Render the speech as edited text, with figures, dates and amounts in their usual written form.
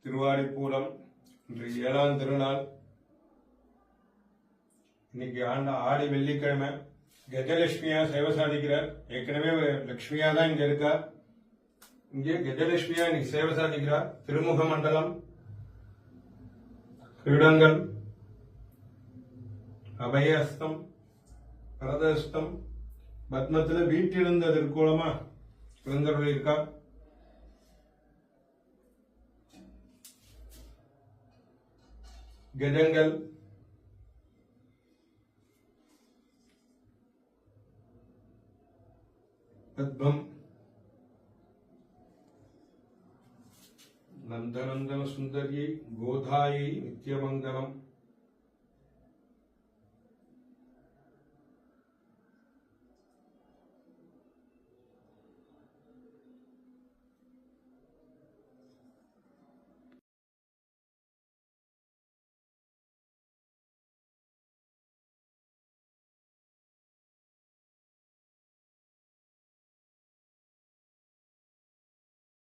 திருவாடிப்பூரம் இன்று 7ஆம் திருநாள். இன்னைக்கு ஆடி வெள்ளிக்கிழமை. கஜலட்சுமியா சேவை சாதிக்கிறார். ஏற்கனவே லட்சுமியா தான் இங்க இருக்கா. இங்கே கஜலட்சுமியா இன்னைக்கு சேவை சாதிக்கிறார். திருமுக மண்டலம், கிரீடங்கள், அபயஹஸ்தம், பரதஹஸ்தம், பத்மத்துல வீட்டிலிருந்த திருக்கோலமா இருந்தவர்கள் இருக்கா. கஜங்கள், பத்மம், நந்தநந்தன சுந்தரியை கோதாயை நித்தியமங்கலம்.